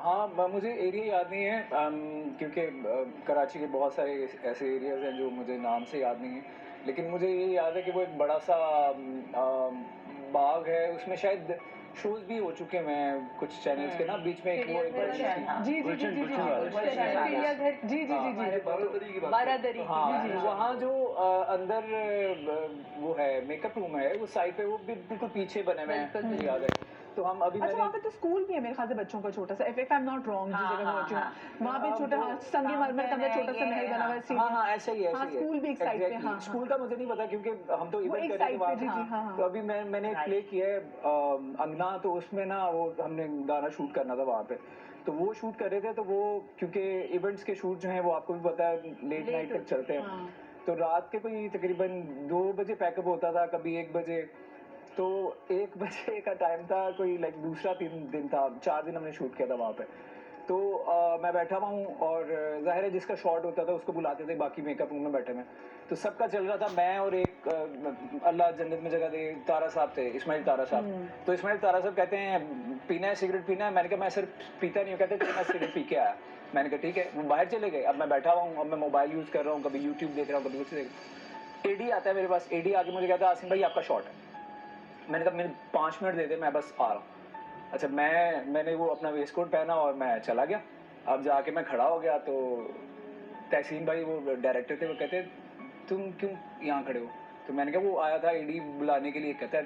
हाँ, मुझे एरिया याद नहीं है, क्योंकि कराची के बहुत सारे ऐसे एरियाज़ हैं जो मुझे नाम से याद नहीं है, लेकिन मुझे ये याद है कि वो एक बड़ा सा बाग है, उसमें शायद शोज़ भी हो चुके हैं कुछ चैनल्स के ना, बीच में एक वो एक गुलशन, हाँ। जी, जी, जी, जी, जी, चिड़ियाघर, जी, जी, जी, जी। बारादरी की बात बारादरी की, हाँ, जी, जी, जी। वहाँ जो अंदर वो है मेकअप रूम है, वो साइड पे वो बिल्कुल पीछे बने हुए हैं, बिल्कुल, मुझे याद है। तो हम अभी अच्छा, मैंने वहाँ पे तो स्कूल भी है मेरे ख्याल से बच्चों का छोटा सा, if I am not wrong, जिस जगह मैं बच्ची हूँ वहाँ पे छोटा, हाँ, संगमरमर का अंदर छोटा सा महल बना हुआ है। हाँ हाँ, ऐसा ही है, ऐसा हाँ, ही है। स्कूल भी एक साइड पे, Exactly. हाँ, स्कूल का मुझे नहीं पता क्योंकि हम तो वो इवेंट एक कर रहे थे साइड वहाँ पे, जी, जी, हाँ, तो हाँ। अभी मैंने एक प्ले किया है अंगना, तो उसमें ना वो हमने गाना शूट करना था वहाँ पे, तो वो शूट कर रहे थे, तो वो क्योंकि इवेंट्स के शूट जो हैं वो आपको भी पता है लेट नाइट तक चलते हैं, हाँ। तो रात के कोई तकरीबन 2 बजे पैकअप होता था, कभी 1 बजे, तो 1 बजे का टाइम था, कोई लाइक दूसरा 3 दिन था, 4 दिन हमने शूट किया था वहाँ पे। तो मैं बैठा हुआ हूँ और ज़ाहिर है जिसका शॉट होता था उसको बुलाते थे, बाकी मेकअप रूम में बैठे में, तो सबका चल रहा था, मैं और एक अल्लाह जन्नत में जगह दे तारा साहब थे, इस्माइल तारा साहब। तो इस्माइल तारा साहब कहते हैं पीना है सिगरेट पीना है, मैंने कहा मैं सिर्फ पीता नहीं हूँ, कहते थे मैं सिगरेट पी के आया। मैंने कहा ठीक है, वो बाहर चले गए, अब मैं बैठा हुआ हूँ, अब मैं मोबाइल यूज़ कर रहा हूँ, कभी यूट्यूब देख रहा हूँ, कभी कुछ देख रहा हूँ। एडी आता है मेरे पास, एडी आके मुझे कहता है आसिम भाई आपका शॉट है। मैंने कहा मेरे 5 मिनट दे दे, मैं बस आ रहा हूँ। अच्छा, मैंने वो अपना वेस्ट कोट पहना और मैं चला गया। अब जाके मैं खड़ा हो गया तो तहसीन भाई वो डायरेक्टर थे, वो कहते तुम क्यों यहाँ खड़े हो? तो मैंने कहा वो आया था एडी बुलाने के लिए, कहता है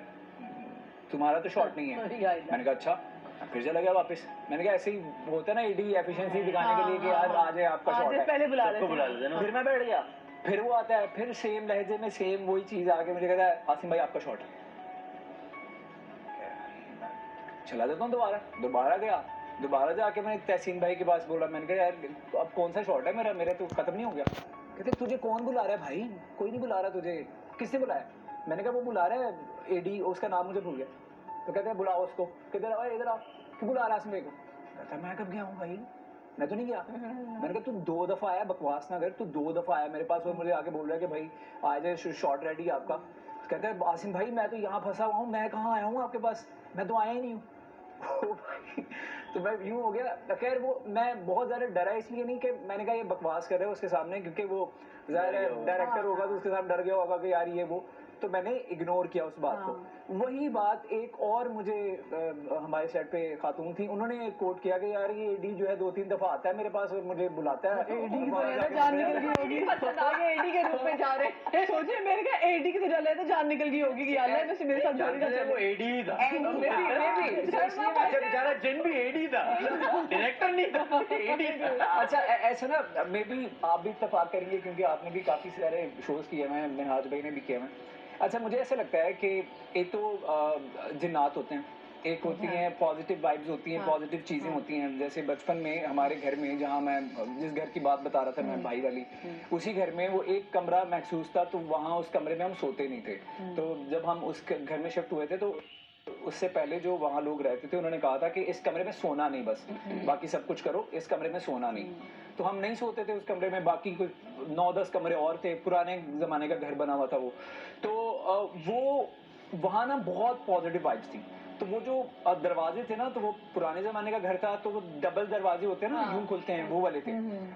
तुम्हारा तो शॉट नहीं है। मैंने कहा अच्छा, फिर चला गया वापस। मैंने कहा ऐसे ही होता है ना, एडी एफिशिएंसी दिखाने के लिए कि यार आज आपका शॉट है, पहले बुला सबको बुला लेते हैं ना। फिर मैं बैठ गया, फिर वो आता है, फिर सेम लहजे में सेम वही चीज़ आके मुझे कहता है आसिम भाई आपका शॉट है। चला जाता हूँ दोबारा गया, दोबारा जाके मैं तहसीन भाई के पास बोला, मैंने कहा यार अब कौन सा शॉट है मेरा तो खत्म नहीं हो गया। कहते तुझे कौन बुला रहा है भाई? कोई नहीं बुला रहा तुझे। किसने बुलाया? मैंने कहा वो बुला रहा है एडी, उसका नाम मुझे भूल गया। तो कहते हैं बुलाओ उसको। किधर आओ, इधर आओ। क्यों बुला रहा है आसिम को? कहता मैं कब गया हूँ भाई, मैं तो नहीं गया। मैंने कहा तू 2 दफा आया, बकवास ना कर, तू 2 दफा आया मेरे पास और मुझे आके बोल रहा है कि भाई आ जाए शॉट रेडी आपका। कहता है आसिम भाई मैं तो यहाँ फंसा हुआ हूँ, मैं कहाँ आया हूँ आपके पास, मैं तो आया ही नहीं हूँ। तो मैं यूं हो गया। खैर वो मैं बहुत ज़्यादा डरा इसलिए नहीं कि मैंने कहा ये बकवास कर रहे हो उसके सामने, क्योंकि वो ज़ाहिर है डायरेक्टर होगा तो उसके साथ डर गया होगा कि यार ये वो, तो मैंने इग्नोर किया उस बात को। वही बात एक और मुझे हमारे सेट पे खातून थी, उन्होंने कोट किया कि यार ये एडी जो है 2-3 दफा आता है मेरे पास और मुझे बुलाता है। एडी की तो जान निकल गई होगी, पसंद आ गया एडी के रूप में जा रहे हैं। सोचिए मेरे का एडी की तो चले तो जान निकल गई होगी कि यार वैसे मेरे साथ जोड़ी ना वो चले। एडी ही था। अच्छा, बेचारा जिन भी एडी था, डायरेक्टर नहीं था, एडी था। अच्छा ऐसा ना, मे बी आप भी इत्तेफाक करेंगे क्योंकि आपने भी काफ़ी सारे शोज़ किए हैं, मिनहाज भाई ने भी किए हैं। अच्छा मुझे ऐसा लगता है कि एक तो जिन्नात होते हैं, एक होती हैं पॉजिटिव वाइब्स होती हैं, पॉजिटिव चीज़ें होती हैं। जैसे बचपन में हमारे घर में, जहाँ मैं जिस घर की बात बता रहा था मैं भाई वाली, उसी घर में वो एक कमरा महसूस था, तो वहाँ उस कमरे में हम सोते नहीं थे। तो जब हम उस घर में शिफ्ट हुए थे तो उससे पहले जो वहाँ लोग रहते थे उन्होंने कहा था कि इस कमरे में सोना नहीं, बस बाकी सब कुछ करो, इस कमरे में सोना नहीं। तो हम नहीं सोते थे उस कमरे में, बाकी कोई 9-10 कमरे और थे, पुराने ज़माने का घर बना हुआ था वो। तो वो वहाँ ना बहुत पॉजिटिव वाइब्स थी। तो वो जो दरवाजे थे ना, तो वो पुराने ज़माने का घर था, तो वो डबल दरवाजे होते हैं ना, यूं खुलते हैं, वो वाले थे।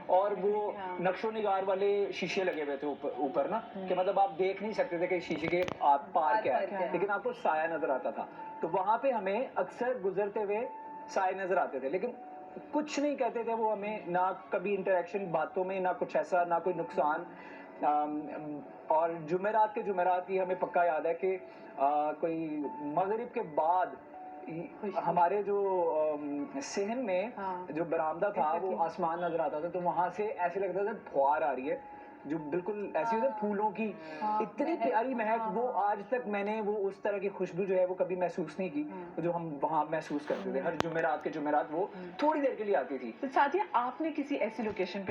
और वो नक्शो निगार वाले शीशे लगे हुए थे ऊपर ना, कि मतलब आप देख नहीं सकते थे कि शीशे के पार क्या है, लेकिन आपको साया नजर आता था। तो वहाँ पे हमें अक्सर गुजरते हुए साए नजर आते थे, लेकिन कुछ नहीं कहते थे वो हमें, ना कभी इंटरेक्शन बातों में, ना कुछ ऐसा, ना कोई नुकसान। और जुमेरात के जुमेरात ही हमें पक्का याद है कि कोई मगरिब के बाद हमारे जो सेहन में जो बरामदा था वो आसमान नजर आता था, तो वहां से ऐसे लगता था फुहार आ रही है, जो बिल्कुल ऐसी होती है फूलों की, इतनी प्यारी महक। वो आज तक मैंने वो उस तरह की खुशबू जो है वो कभी महसूस नहीं की, जो हम वहाँ महसूस करते थे। हर जुमेरात के जुमेरात वो थोड़ी देर के लिए आती थी। तो साथिया, आपने किसी ऐसी लोकेशन पे